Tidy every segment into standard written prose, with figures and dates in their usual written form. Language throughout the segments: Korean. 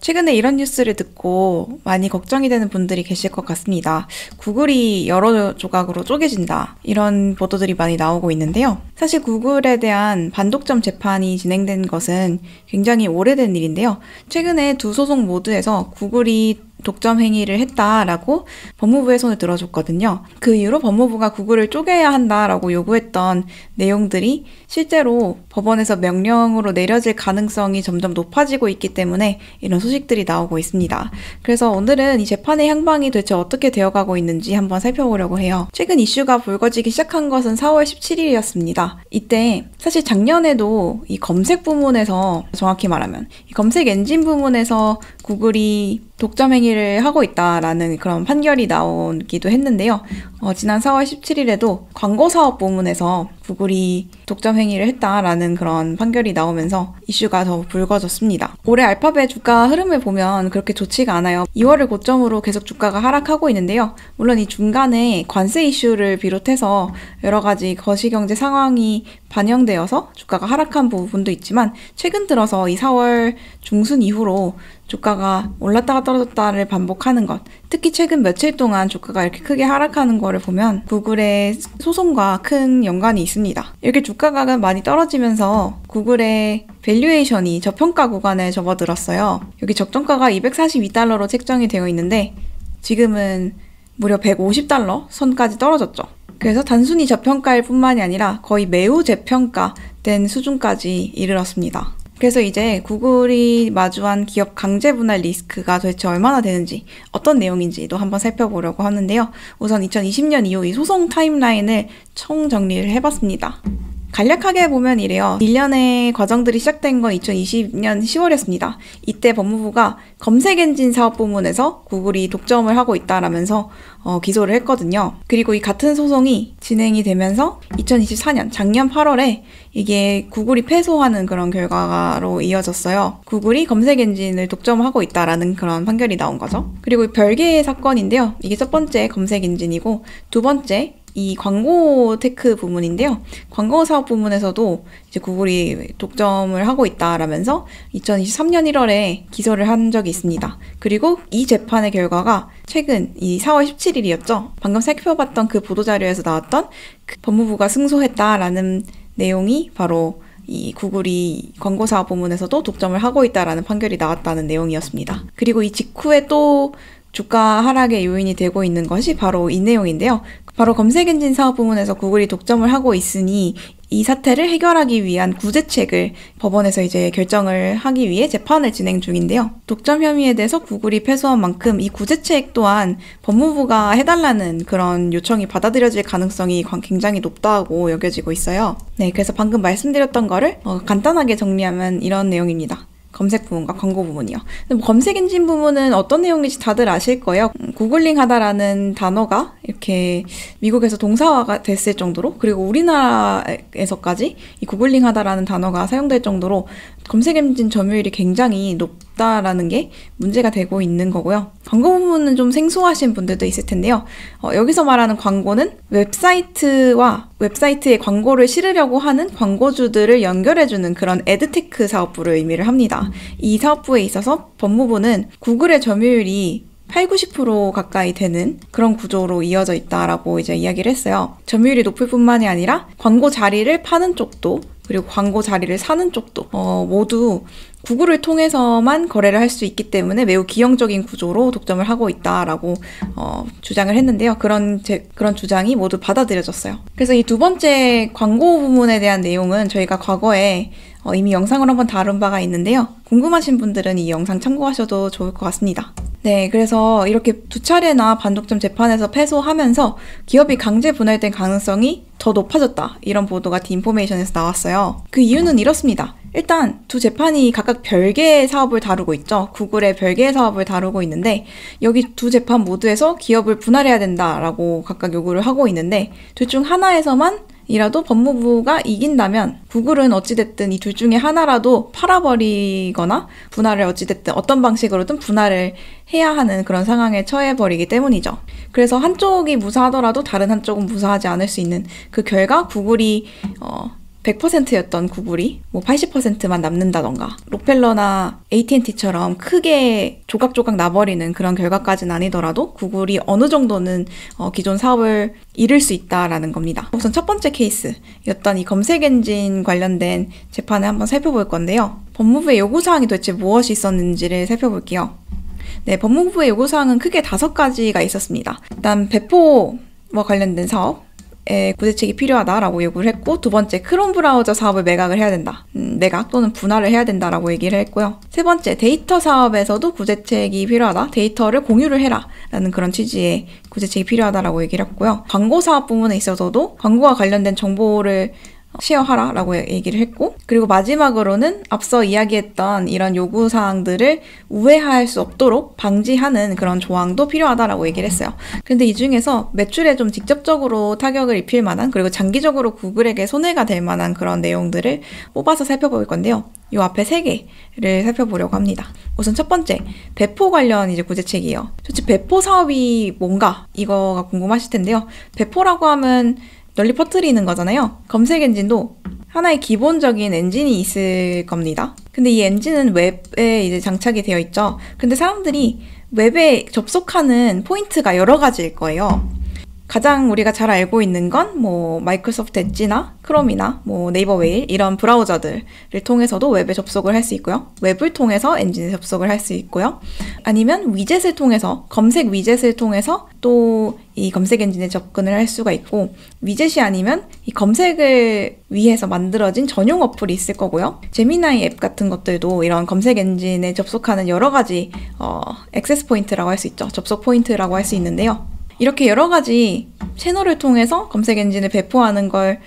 최근에 이런 뉴스를 듣고 많이 걱정이 되는 분들이 계실 것 같습니다. 구글이 여러 조각으로 쪼개진다. 이런 보도들이 많이 나오고 있는데요. 사실 구글에 대한 반독점 재판이 진행된 것은 굉장히 오래된 일인데요. 최근에 두 소송 모두에서 구글이 독점 행위를 했다라고 법무부의 손을 들어줬거든요. 그 이후로 법무부가 구글을 쪼개야 한다라고 요구했던 내용들이 실제로 법원에서 명령으로 내려질 가능성이 점점 높아지고 있기 때문에 이런 소식들이 나오고 있습니다. 그래서 오늘은 이 재판의 향방이 도대체 어떻게 되어가고 있는지 한번 살펴보려고 해요. 최근 이슈가 불거지기 시작한 것은 4월 17일이었습니다. 이때 사실 작년에도 이 검색 부문에서, 정확히 말하면 이 검색 엔진 부문에서 구글이 독점 행위를 하고 있다라는 그런 판결이 나오기도 했는데요. 지난 4월 17일에도 광고사업 부문에서 구글이 독점 행위를 했다라는 그런 판결이 나오면서 이슈가 더 불거졌습니다. 올해 알파벳 주가 흐름을 보면 그렇게 좋지가 않아요. 2월을 고점으로 계속 주가가 하락하고 있는데요. 물론 이 중간에 관세 이슈를 비롯해서 여러 가지 거시경제 상황이 반영되어서 주가가 하락한 부분도 있지만 최근 들어서 이 4월 중순 이후로 주가가 올랐다가 떨어졌다를 반복하는 것, 특히 최근 며칠 동안 주가가 이렇게 크게 하락하는 거를 보면 구글의 소송과 큰 연관이 있습니다. 이렇게 주가가 많이 떨어지면서 구글의 밸류에이션이 저평가 구간에 접어들었어요. 여기 적정가가 $242로 책정이 되어 있는데 지금은 무려 $150 선까지 떨어졌죠. 그래서 단순히 저평가일 뿐만이 아니라 거의 매우 재평가된 수준까지 이르렀습니다. 그래서 이제 구글이 마주한 기업 강제 분할 리스크가 도대체 얼마나 되는지, 어떤 내용인지도 한번 살펴보려고 하는데요. 우선 2020년 이후 이 소송 타임라인을 총 정리를 해봤습니다. 간략하게 보면 이래요. 일련의 과정들이 시작된 건 2020년 10월이었습니다. 이때 법무부가 검색엔진 사업 부문에서 구글이 독점을 하고 있다라면서 기소를 했거든요. 그리고 이 같은 소송이 진행이 되면서 2024년 작년 8월에 이게 구글이 패소하는 그런 결과로 이어졌어요. 구글이 검색엔진을 독점하고 있다라는 그런 판결이 나온 거죠. 그리고 별개의 사건인데요. 이게 첫 번째 검색엔진이고 두 번째 이 광고 테크 부문인데요. 광고 사업 부문에서도 이제 구글이 독점을 하고 있다라면서 2023년 1월에 기소를 한 적이 있습니다. 그리고 이 재판의 결과가 최근 이 4월 17일이었죠. 방금 살펴봤던 그 보도자료에서 나왔던 그 법무부가 승소했다라는 내용이 바로 이 구글이 광고사업 부문에서도 독점을 하고 있다라는 판결이 나왔다는 내용이었습니다. 그리고 이 직후에 또 주가 하락의 요인이 되고 있는 것이 바로 이 내용인데요. 바로 검색엔진 사업 부문에서 구글이 독점을 하고 있으니 이 사태를 해결하기 위한 구제책을 법원에서 이제 결정을 하기 위해 재판을 진행 중인데요. 독점 혐의에 대해서 구글이 패소한 만큼 이 구제책 또한 법무부가 해달라는 그런 요청이 받아들여질 가능성이 굉장히 높다고 여겨지고 있어요. 네, 그래서 방금 말씀드렸던 거를 간단하게 정리하면 이런 내용입니다. 검색 부문과 광고 부문이요. 근데 뭐 검색 엔진 부문은 어떤 내용인지 다들 아실 거예요. 구글링 하다라는 단어가 이렇게 미국에서 동사화가 됐을 정도로, 그리고 우리나라에서까지 이 구글링 하다라는 단어가 사용될 정도로 검색 엔진 점유율이 굉장히 높다라는 게 문제가 되고 있는 거고요. 광고 부문은 좀 생소하신 분들도 있을 텐데요. 여기서 말하는 광고는 웹사이트와 웹사이트에 광고를 실으려고 하는 광고주들을 연결해주는 그런 에드테크 사업부를 의미를 합니다. 이 사업부에 있어서 법무부는 구글의 점유율이 80~90% 가까이 되는 그런 구조로 이어져 있다라고 이제 이야기를 했어요. 점유율이 높을 뿐만이 아니라 광고 자리를 파는 쪽도 그리고 광고 자리를 사는 쪽도 모두 구글을 통해서만 거래를 할 수 있기 때문에 매우 기형적인 구조로 독점을 하고 있다라고 주장을 했는데요. 그런 주장이 모두 받아들여졌어요. 그래서 이 두 번째 광고 부문에 대한 내용은 저희가 과거에 이미 영상을 한번 다룬 바가 있는데요. 궁금하신 분들은 이 영상 참고하셔도 좋을 것 같습니다. 네, 그래서 이렇게 두 차례나 반독점 재판에서 패소하면서 기업이 강제 분할된 가능성이 더 높아졌다. 이런 보도가 디인포메이션에서 나왔어요. 그 이유는 이렇습니다. 일단 두 재판이 각각 별개의 사업을 다루고 있죠. 구글의 별개의 사업을 다루고 있는데 여기 두 재판 모두에서 기업을 분할해야 된다라고 각각 요구를 하고 있는데 둘 중 하나에서만 이라도 법무부가 이긴다면 구글은 어찌됐든 이 둘 중에 하나라도 팔아버리거나 분할을 어찌됐든 어떤 방식으로든 분할을 해야 하는 그런 상황에 처해버리기 때문이죠. 그래서 한쪽이 무사하더라도 다른 한쪽은 무사하지 않을 수 있는 그 결과 구글이 100%였던 구글이 뭐 80%만 남는다던가, 록펠러나 AT&T처럼 크게 조각조각 나버리는 그런 결과까지는 아니더라도 구글이 어느 정도는 기존 사업을 잃을 수 있다라는 겁니다. 우선 첫 번째 케이스였던 이 검색 엔진 관련된 재판을 한번 살펴볼 건데요. 법무부의 요구사항이 도대체 무엇이 있었는지를 살펴볼게요. 네, 법무부의 요구사항은 크게 5가지가 있었습니다. 일단 배포와 관련된 사업에 구제책이 필요하다라고 요구를 했고, 두 번째 크롬 브라우저 사업을 매각을 해야 된다. 매각 또는 분할을 해야 된다라고 얘기를 했고요. 세 번째 데이터 사업에서도 구제책이 필요하다. 데이터를 공유를 해라 라는 그런 취지의 구제책이 필요하다라고 얘기를 했고요. 광고 사업 부분에 있어서도 광고와 관련된 정보를 쉐어하라 라고 얘기를 했고, 그리고 마지막으로는 앞서 이야기했던 이런 요구사항들을 우회할 수 없도록 방지하는 그런 조항도 필요하다라고 얘기를 했어요. 그런데 이 중에서 매출에 좀 직접적으로 타격을 입힐 만한, 그리고 장기적으로 구글에게 손해가 될 만한 그런 내용들을 뽑아서 살펴볼 건데요. 이 앞에 3개를 살펴보려고 합니다. 우선 첫 번째, 배포 관련 이제 구제책이에요. 솔직히 배포 사업이 뭔가 이거가 궁금하실 텐데요. 배포라고 하면 널리 퍼뜨리는 거잖아요. 검색 엔진도 하나의 기본적인 엔진이 있을 겁니다. 근데 이 엔진은 웹에 이제 장착이 되어 있죠. 근데 사람들이 웹에 접속하는 포인트가 여러 가지일 거예요. 가장 우리가 잘 알고 있는 건 뭐 마이크로소프트 엣지나 크롬이나 뭐 네이버 메일 이런 브라우저들을 통해서도 웹에 접속을 할 수 있고요. 웹을 통해서 엔진에 접속을 할 수 있고요. 아니면 위젯을 통해서, 검색 위젯을 통해서 또 이 검색 엔진에 접근을 할 수가 있고, 위젯이 아니면 이 검색을 위해서 만들어진 전용 어플이 있을 거고요. 제미나이 앱 같은 것들도 이런 검색 엔진에 접속하는 여러 가지 액세스 포인트라고 할 수 있죠. 접속 포인트라고 할 수 있는데요. 이렇게 여러 가지 채널을 통해서 검색 엔진을 배포하는 걸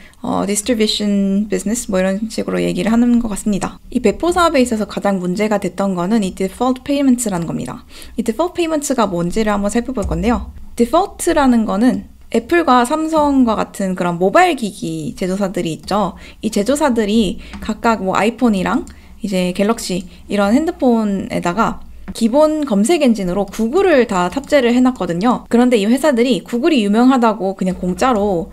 distribution business 뭐 이런 식으로 얘기를 하는 것 같습니다. 이 배포 사업에 있어서 가장 문제가 됐던 거는 이 default payments라는 겁니다. 이 default payments가 뭔지를 한번 살펴볼 건데요. default라는 거는 애플과 삼성과 같은 그런 모바일 기기 제조사들이 있죠. 이 제조사들이 각각 뭐 아이폰이랑 이제 갤럭시 이런 핸드폰에다가 기본 검색 엔진으로 구글을 다 탑재를 해놨거든요. 그런데 이 회사들이 구글이 유명하다고 그냥 공짜로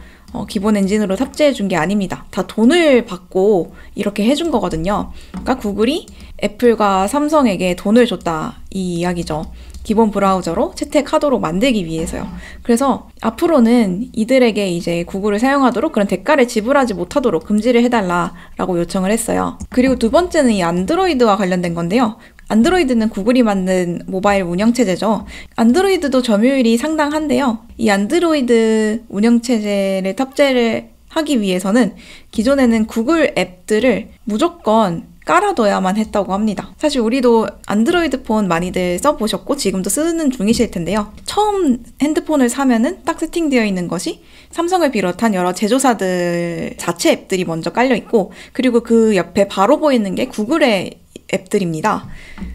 기본 엔진으로 탑재해 준 게 아닙니다. 다 돈을 받고 이렇게 해준 거거든요. 그러니까 구글이 애플과 삼성에게 돈을 줬다 이 이야기죠. 기본 브라우저로 채택하도록 만들기 위해서요. 그래서 앞으로는 이들에게 이제 구글을 사용하도록 그런 대가를 지불하지 못하도록 금지를 해달라라고 요청을 했어요. 그리고 두 번째는 이 안드로이드와 관련된 건데요. 안드로이드는 구글이 만든 모바일 운영체제죠. 안드로이드도 점유율이 상당한데요. 이 안드로이드 운영체제를 탑재를 하기 위해서는 기존에는 구글 앱들을 무조건 깔아둬야만 했다고 합니다. 사실 우리도 안드로이드 폰 많이들 써보셨고 지금도 쓰는 중이실 텐데요. 처음 핸드폰을 사면은 딱 세팅되어 있는 것이 삼성을 비롯한 여러 제조사들 자체 앱들이 먼저 깔려있고, 그리고 그 옆에 바로 보이는 게 구글의 앱들입니다.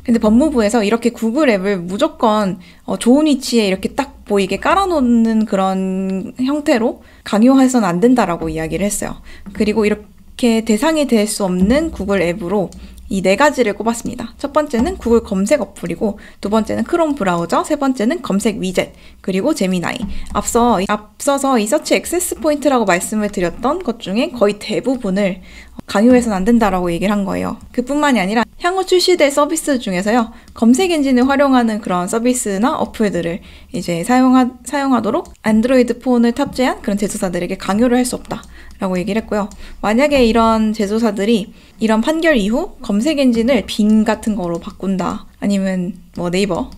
근데 법무부에서 이렇게 구글 앱을 무조건 좋은 위치에 이렇게 딱 보이게 깔아놓는 그런 형태로 강요해서는 안 된다라고 이야기를 했어요. 그리고 이렇게 대상이 될 수 없는 구글 앱으로 이 4가지를 꼽았습니다. 첫 번째는 구글 검색 어플이고, 두 번째는 크롬 브라우저, 세 번째는 검색 위젯, 그리고 제미나이. 앞서서 이 서치 액세스 포인트라고 말씀을 드렸던 것 중에 거의 대부분을 강요해서는 안 된다라고 얘기를 한 거예요. 그뿐만이 아니라 향후 출시될 서비스 중에서요, 검색 엔진을 활용하는 그런 서비스나 어플들을 이제 사용하도록 안드로이드 폰을 탑재한 그런 제조사들에게 강요를 할 수 없다 라고 얘기를 했고요. 만약에 이런 제조사들이 이런 판결 이후 검색 엔진을 빙 같은 거로 바꾼다, 아니면 뭐 네이버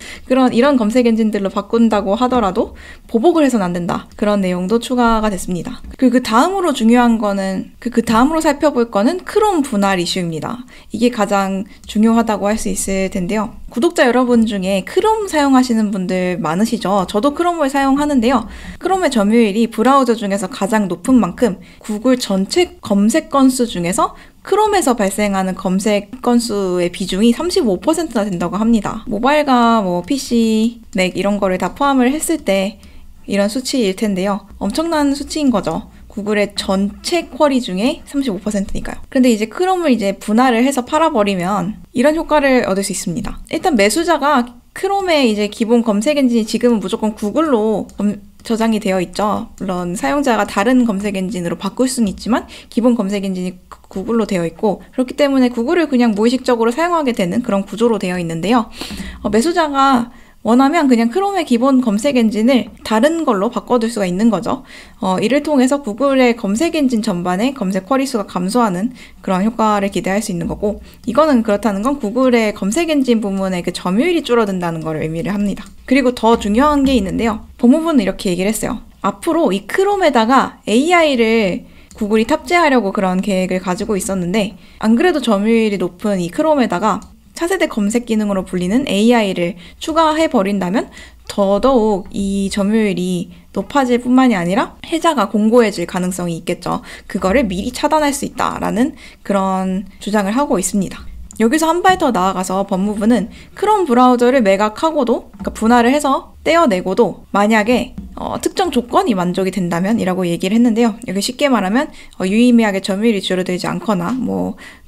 이런 검색 엔진들로 바꾼다고 하더라도 보복을 해서는 안 된다, 그런 내용도 추가가 됐습니다. 그 다음으로 중요한 거는 그 다음으로 살펴볼 거는 크롬 분할 이슈입니다. 이게 가장 중요하다고 할 수 있을 텐데요. 구독자 여러분 중에 크롬 사용하시는 분들 많으시죠? 저도 크롬을 사용하는데요. 크롬의 점유율이 브라우저 중에서 가장 높은 만큼 구글 전체 검색 건수 중에서 크롬에서 발생하는 검색 건수의 비중이 35%나 된다고 합니다. 모바일과 뭐 PC, 맥 이런 거를 다 포함을 했을 때 이런 수치일 텐데요. 엄청난 수치인 거죠. 구글의 전체 쿼리 중에 35%니까요. 그런데 이제 크롬을 이제 분할을 해서 팔아버리면 이런 효과를 얻을 수 있습니다. 일단 매수자가 크롬의 이제 기본 검색 엔진이 지금은 무조건 구글로 저장이 되어 있죠. 물론 사용자가 다른 검색 엔진으로 바꿀 수는 있지만 기본 검색 엔진이 구글로 되어 있고, 그렇기 때문에 구글을 그냥 무의식적으로 사용하게 되는 그런 구조로 되어 있는데요. 매수자가 원하면 그냥 크롬의 기본 검색 엔진을 다른 걸로 바꿔둘 수가 있는 거죠. 이를 통해서 구글의 검색 엔진 전반의 검색 쿼리 수가 감소하는 그런 효과를 기대할 수 있는 거고, 이거는 그렇다는 건 구글의 검색 엔진 부문의 그 점유율이 줄어든다는 걸 의미를 합니다. 그리고 더 중요한 게 있는데요. 법무부는 이렇게 얘기를 했어요. 앞으로 이 크롬에다가 AI를 구글이 탑재하려고 그런 계획을 가지고 있었는데, 안 그래도 점유율이 높은 이 크롬에다가 차세대 검색 기능으로 불리는 AI를 추가해버린다면 더더욱 이 점유율이 높아질 뿐만이 아니라 해자가 공고해질 가능성이 있겠죠. 그거를 미리 차단할 수 있다라는 그런 주장을 하고 있습니다. 여기서 한 발 더 나아가서 법무부는 크롬 브라우저를 매각하고도, 그러니까 분할을 해서 떼어내고도 만약에 특정 조건이 만족이 된다면 이라고 얘기를 했는데요. 여기 쉽게 말하면 유의미하게 점유율이 줄어들지 않거나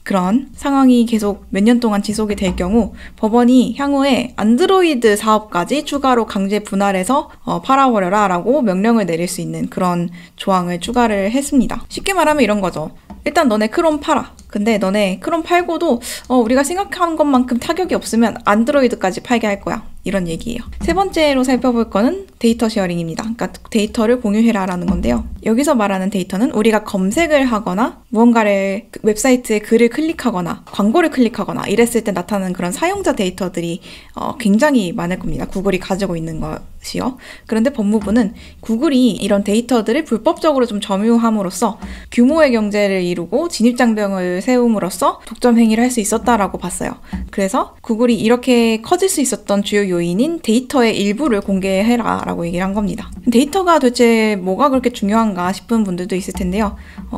그런 상황이 계속 몇 년 동안 지속이 될 경우 법원이 향후에 안드로이드 사업까지 추가로 강제 분할해서 팔아버려라 라고 명령을 내릴 수 있는 그런 조항을 추가를 했습니다. 쉽게 말하면 이런 거죠. 일단 너네 크롬 팔아. 근데 너네 크롬 팔고도 우리가 생각한 것만큼 타격이 없으면 안드로이드까지 팔게 할 거야. 이런 얘기예요. 세 번째로 살펴볼 거는 데이터 쉐어링입니다. 그러니까 데이터를 공유해라라는 건데요. 여기서 말하는 데이터는 우리가 검색을 하거나 무언가를 웹사이트에 글을 클릭하거나 광고를 클릭하거나 이랬을 때 나타나는 그런 사용자 데이터들이 굉장히 많을 겁니다. 구글이 가지고 있는 것이요. 그런데 법무부는 구글이 이런 데이터들을 불법적으로 좀 점유함으로써 규모의 경제를 이루고 진입장벽을 세움으로써 독점 행위를 할 수 있었다라고 봤어요. 그래서 구글이 이렇게 커질 수 있었던 주요 요인인 데이터의 일부를 공개해라 라고 얘기를 한 겁니다. 데이터가 도대체 뭐가 그렇게 중요한가 싶은 분들도 있을 텐데요.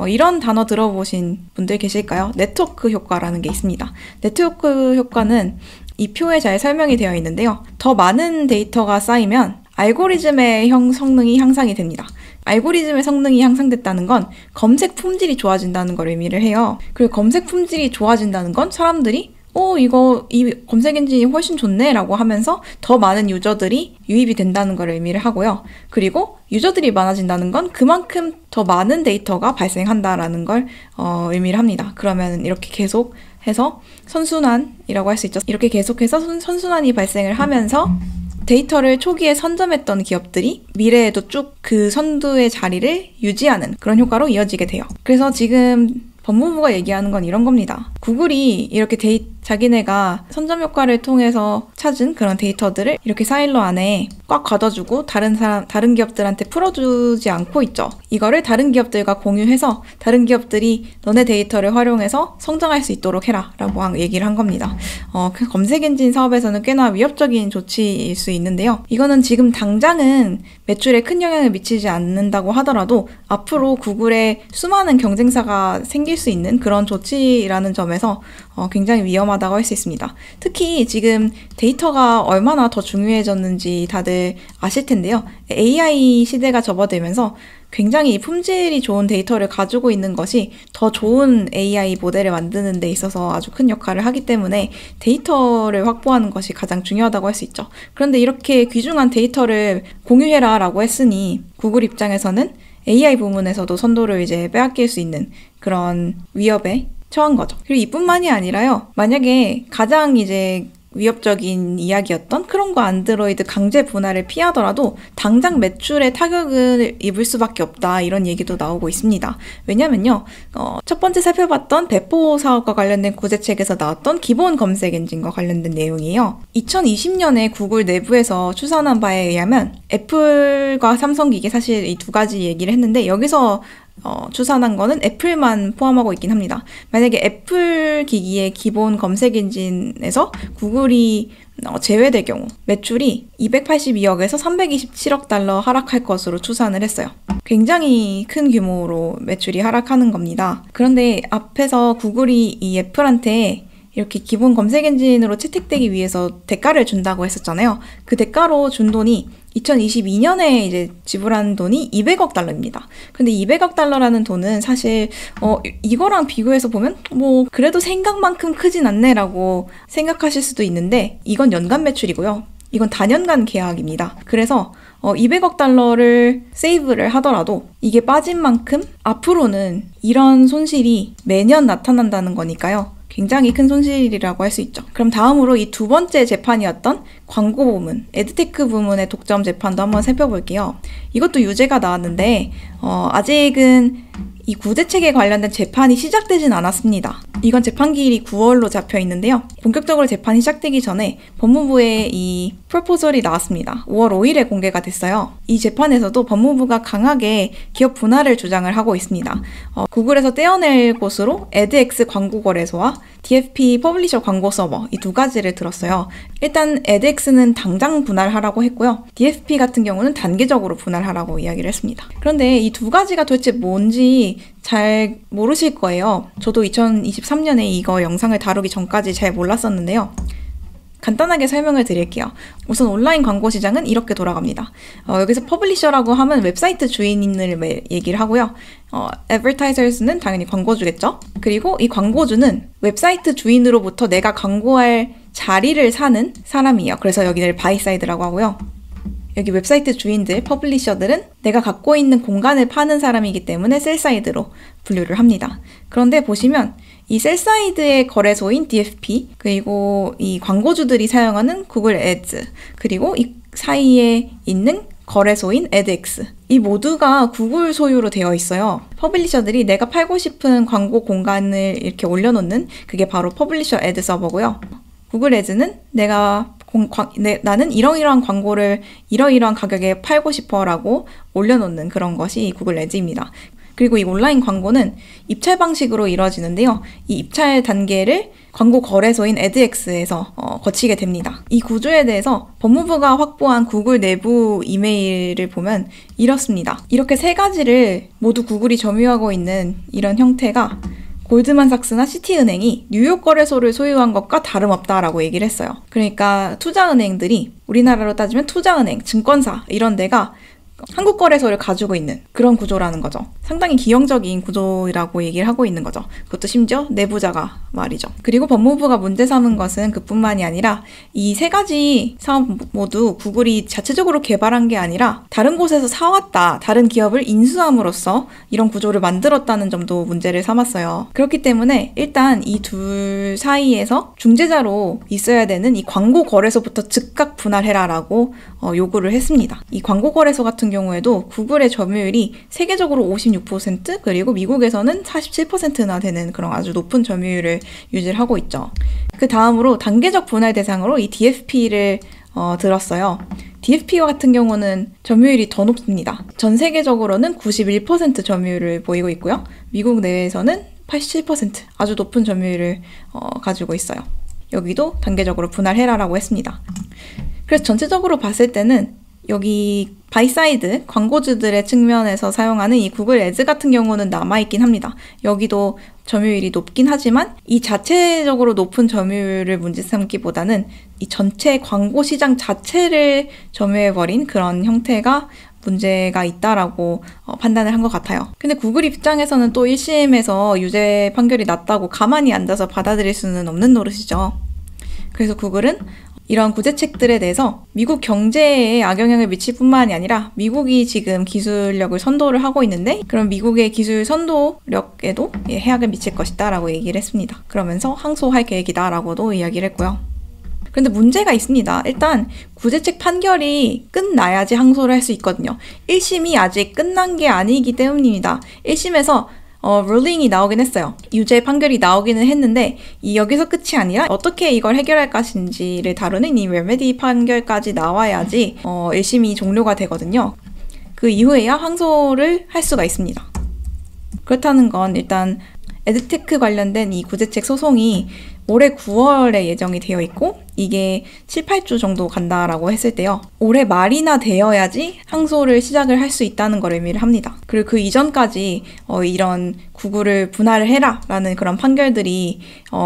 이런 단어 들어보신 분들 계실까요? 네트워크 효과라는 게 있습니다. 네트워크 효과는 이 표에 잘 설명이 되어 있는데요. 더 많은 데이터가 쌓이면 알고리즘의 성능이 향상이 됩니다. 알고리즘의 성능이 향상됐다는 건 검색 품질이 좋아진다는 걸 의미를 해요. 그리고 검색 품질이 좋아진다는 건 사람들이 이 검색 엔진이 훨씬 좋네 라고 하면서 더 많은 유저들이 유입이 된다는 걸 의미를 하고요. 그리고 유저들이 많아진다는 건 그만큼 더 많은 데이터가 발생한다라는 걸 의미를 합니다. 그러면 이렇게 계속해서 선순환이라고 할 수 있죠. 이렇게 계속해서 선순환이 발생을 하면서 데이터를 초기에 선점했던 기업들이 미래에도 쭉 그 선두의 자리를 유지하는 그런 효과로 이어지게 돼요. 그래서 지금 법무부가 얘기하는 건 이런 겁니다. 구글이 이렇게 자기네가 선점 효과를 통해서 찾은 그런 데이터들을 이렇게 사일로 안에 꽉 가둬주고 다른 기업들한테 풀어주지 않고 있죠. 이거를 다른 기업들과 공유해서 다른 기업들이 너네 데이터를 활용해서 성장할 수 있도록 해라 라고 얘기를 한 겁니다. 그 검색 엔진 사업에서는 꽤나 위협적인 조치일 수 있는데요. 이거는 지금 당장은 매출에 큰 영향을 미치지 않는다고 하더라도 앞으로 구글에 수많은 경쟁사가 생길 수 있는 그런 조치라는 점에서 굉장히 위험하다고 할 수 있습니다. 특히 지금 데이터가 얼마나 더 중요해졌는지 다들 아실 텐데요. AI 시대가 접어들면서 굉장히 품질이 좋은 데이터를 가지고 있는 것이 더 좋은 AI 모델을 만드는 데 있어서 아주 큰 역할을 하기 때문에 데이터를 확보하는 것이 가장 중요하다고 할 수 있죠. 그런데 이렇게 귀중한 데이터를 공유해라 라고 했으니 구글 입장에서는 AI 부문에서도 선도를 이제 빼앗길 수 있는 그런 위협에 처한 거죠. 그리고 이뿐만이 아니라요. 만약에 가장 이제 위협적인 이야기였던 크롬과 안드로이드 강제 분할을 피하더라도 당장 매출에 타격을 입을 수밖에 없다 이런 얘기도 나오고 있습니다. 왜냐면요. 첫 번째 살펴봤던 배포 사업과 관련된 구제책에서 나왔던 기본 검색 엔진과 관련된 내용이에요. 2020년에 구글 내부에서 추산한 바에 의하면 애플과 삼성기기 사실 이 두 가지 얘기를 했는데 여기서 추산한 거는 애플만 포함하고 있긴 합니다. 만약에 애플 기기의 기본 검색 엔진에서 구글이 제외될 경우 매출이 282억에서 327억 달러 하락할 것으로 추산을 했어요. 굉장히 큰 규모로 매출이 하락하는 겁니다. 그런데 앞에서 구글이 이 애플한테 이렇게 기본 검색 엔진으로 채택되기 위해서 대가를 준다고 했었잖아요. 그 대가로 준 돈이 2022년에 이제 지불한 돈이 200억 달러입니다. 근데 200억 달러라는 돈은 사실 이거랑 비교해서 보면 그래도 생각만큼 크진 않네라고 생각하실 수도 있는데 이건 연간 매출이고요. 이건 다년간 계약입니다. 그래서 $200억 달러를 세이브를 하더라도 이게 빠진 만큼 앞으로는 이런 손실이 매년 나타난다는 거니까요. 굉장히 큰 손실이라고 할 수 있죠. 그럼 다음으로 이 두 번째 재판이었던 광고 부문, 에드테크 부문의 독점 재판도 한번 살펴볼게요. 이것도 유죄가 나왔는데 아직은 이 구제책에 관련된 재판이 시작되진 않았습니다. 이건 재판기일이 9월로 잡혀 있는데요. 본격적으로 재판이 시작되기 전에 법무부에 이 프로포설이 나왔습니다. 5월 5일에 공개가 됐어요. 이 재판에서도 법무부가 강하게 기업 분할을 주장을 하고 있습니다. 구글에서 떼어낼 곳으로 에드엑스 광고거래소와 DFP 퍼블리셔 광고 서버 이 두 가지를 들었어요. 일단 에드엑스는 당장 분할하라고 했고요. DFP 같은 경우는 단계적으로 분할하라고 이야기를 했습니다. 그런데 이 두 가지가 도대체 뭔지 잘 모르실 거예요. 저도 2023년에 이거 영상을 다루기 전까지 잘 몰랐었는데요. 간단하게 설명을 드릴게요. 우선 온라인 광고 시장은 이렇게 돌아갑니다. 여기서 퍼블리셔라고 하면 웹사이트 주인을 얘기를 하고요. advertisers는 당연히 광고주겠죠. 그리고 이 광고주는 웹사이트 주인으로부터 내가 광고할 자리를 사는 사람이에요. 그래서 여기를 바이사이드라고 하고요. 여기 웹사이트 주인들, 퍼블리셔들은 내가 갖고 있는 공간을 파는 사람이기 때문에 셀사이드로 분류를 합니다. 그런데 보시면 이 셀사이드의 거래소인 DFP, 그리고 이 광고주들이 사용하는 구글 애드, 그리고 이 사이에 있는 거래소인 에드엑스, 이 모두가 구글 소유로 되어 있어요. 퍼블리셔들이 내가 팔고 싶은 광고 공간을 이렇게 올려놓는 그게 바로 퍼블리셔 애드 서버고요. 구글 애드는 나는 이러이러한 광고를 이러이러한 가격에 팔고 싶어 라고 올려놓는 그런 것이 구글 애드입니다. 그리고 이 온라인 광고는 입찰 방식으로 이루어지는데요. 이 입찰 단계를 광고 거래소인 에드엑스에서 거치게 됩니다. 이 구조에 대해서 법무부가 확보한 구글 내부 이메일을 보면 이렇습니다. 이렇게 세 가지를 모두 구글이 점유하고 있는 이런 형태가 골드만삭스나 시티은행이 뉴욕 거래소를 소유한 것과 다름없다라고 얘기를 했어요. 그러니까 투자은행들이 우리나라로 따지면 투자은행, 증권사 이런 데가 한국 거래소를 가지고 있는 그런 구조라는 거죠. 상당히 기형적인 구조라고 얘기를 하고 있는 거죠. 그것도 심지어 내부자가 말이죠. 그리고 법무부가 문제 삼은 것은 그뿐만이 아니라 이 세 가지 사업 모두 구글이 자체적으로 개발한 게 아니라 다른 곳에서 사왔다, 다른 기업을 인수함으로써 이런 구조를 만들었다는 점도 문제를 삼았어요. 그렇기 때문에 일단 이 둘 사이에서 중재자로 있어야 되는 이 광고 거래소부터 즉각 분할해라라고 요구를 했습니다. 이 광고 거래소 같은 경우에도 구글의 점유율이 세계적으로 56% 그리고 미국에서는 47%나 되는 그런 아주 높은 점유율을 유지를 하고 있죠. 그 다음으로 단계적 분할 대상으로 이 DFP를 들었어요. DFP 같은 경우는 점유율이 더 높습니다. 전 세계적으로는 91% 점유율을 보이고 있고요. 미국 내에서는 87% 아주 높은 점유율을 가지고 있어요. 여기도 단계적으로 분할해라라고 했습니다. 그래서 전체적으로 봤을 때는 여기 바이사이드 광고주들의 측면에서 사용하는 이 구글 애드 같은 경우는 남아있긴 합니다. 여기도 점유율이 높긴 하지만 이 자체적으로 높은 점유율을 문제 삼기보다는 이 전체 광고 시장 자체를 점유해버린 그런 형태가 문제가 있다라고 판단을 한 것 같아요. 근데 구글 입장에서는 또 1심에서 유죄 판결이 났다고 가만히 앉아서 받아들일 수는 없는 노릇이죠. 그래서 구글은 이런 구제책들에 대해서 미국 경제에 악영향을 미칠 뿐만이 아니라 미국이 지금 기술력을 선도를 하고 있는데 그럼 미국의 기술 선도력에도 해악을 미칠 것이다 라고 얘기를 했습니다. 그러면서 항소할 계획이다 라고도 이야기를 했고요. 그런데 문제가 있습니다. 일단 구제책 판결이 끝나야지 항소를 할 수 있거든요. 1심이 아직 끝난 게 아니기 때문입니다. 1심에서 룰링이 나오긴 했어요. 유죄 판결이 나오기는 했는데 여기서 끝이 아니라 어떻게 이걸 해결할 것인지를 다루는 이 레메디 판결까지 나와야지 1심이 종료가 되거든요. 그 이후에야 항소를 할 수가 있습니다. 그렇다는 건 일단 에드테크 관련된 이 구제책 소송이 올해 9월에 예정이 되어 있고 이게 7, 8주 정도 간다라고 했을 때요. 올해 말이나 되어야지 항소를 시작을 할 수 있다는 걸 의미를 합니다. 그리고 그 이전까지 이런 구글을 분할을 해라 라는 그런 판결들이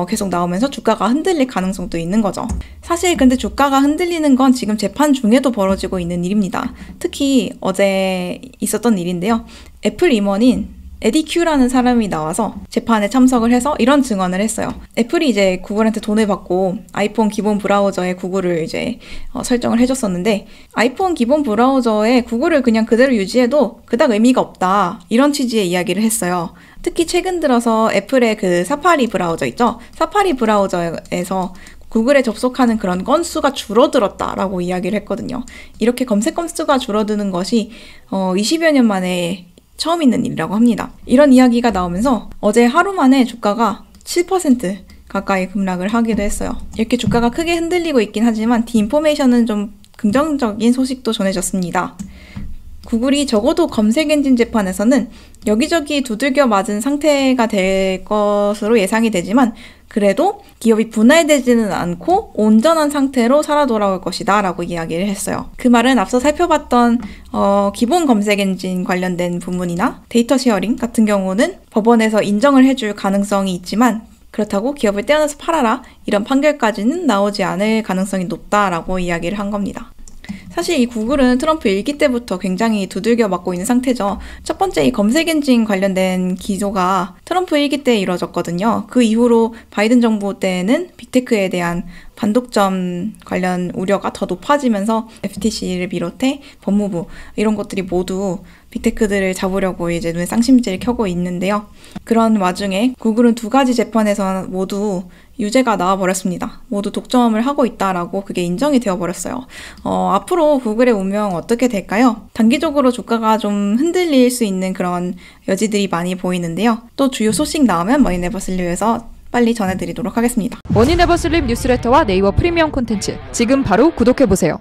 계속 나오면서 주가가 흔들릴 가능성도 있는 거죠. 사실 근데 주가가 흔들리는 건 지금 재판 중에도 벌어지고 있는 일입니다. 특히 어제 있었던 일인데요. 애플 임원인 에디 큐라는 사람이 나와서 재판에 참석을 해서 이런 증언을 했어요. 애플이 이제 구글한테 돈을 받고 아이폰 기본 브라우저에 구글을 이제 설정을 해줬었는데 아이폰 기본 브라우저에 구글을 그냥 그대로 유지해도 그닥 의미가 없다. 이런 취지의 이야기를 했어요. 특히 최근 들어서 애플의 그 사파리 브라우저 있죠? 사파리 브라우저에서 구글에 접속하는 그런 건수가 줄어들었다라고 이야기를 했거든요. 이렇게 검색 건수가 줄어드는 것이 20여 년 만에 처음 있는 일이라고 합니다. 이런 이야기가 나오면서 어제 하루 만에 주가가 7% 가까이 급락을 하기도 했어요. 이렇게 주가가 크게 흔들리고 있긴 하지만 디인포메이션은 좀 긍정적인 소식도 전해졌습니다. 구글이 적어도 검색 엔진 재판에서는 여기저기 두들겨 맞은 상태가 될 것으로 예상이 되지만 그래도 기업이 분할되지는 않고 온전한 상태로 살아 돌아올 것이다 라고 이야기를 했어요. 그 말은 앞서 살펴봤던 기본 검색 엔진 관련된 부분이나 데이터 쉐어링 같은 경우는 법원에서 인정을 해줄 가능성이 있지만 그렇다고 기업을 떼어내서 팔아라 이런 판결까지는 나오지 않을 가능성이 높다라고 이야기를 한 겁니다. 사실 이 구글은 트럼프 1기 때부터 굉장히 두들겨 맞고 있는 상태죠. 첫 번째 이 검색 엔진 관련된 기소가 트럼프 1기 때 이뤄졌거든요. 그 이후로 바이든 정부 때는 빅테크에 대한 반독점 관련 우려가 더 높아지면서 FTC를 비롯해 법무부 이런 것들이 모두 빅테크들을 잡으려고 이제 눈에 쌍심지를 켜고 있는데요. 그런 와중에 구글은 두 가지 재판에서 모두 유죄가 나와버렸습니다. 모두 독점을 하고 있다라고 그게 인정이 되어버렸어요. 앞으로 구글의 운명 어떻게 될까요? 단기적으로 주가가 좀 흔들릴 수 있는 그런 여지들이 많이 보이는데요. 또 주요 소식 나오면 머니네버슬립에서 빨리 전해드리도록 하겠습니다. 머니네버슬립 뉴스레터와 네이버 프리미엄 콘텐츠 지금 바로 구독해보세요.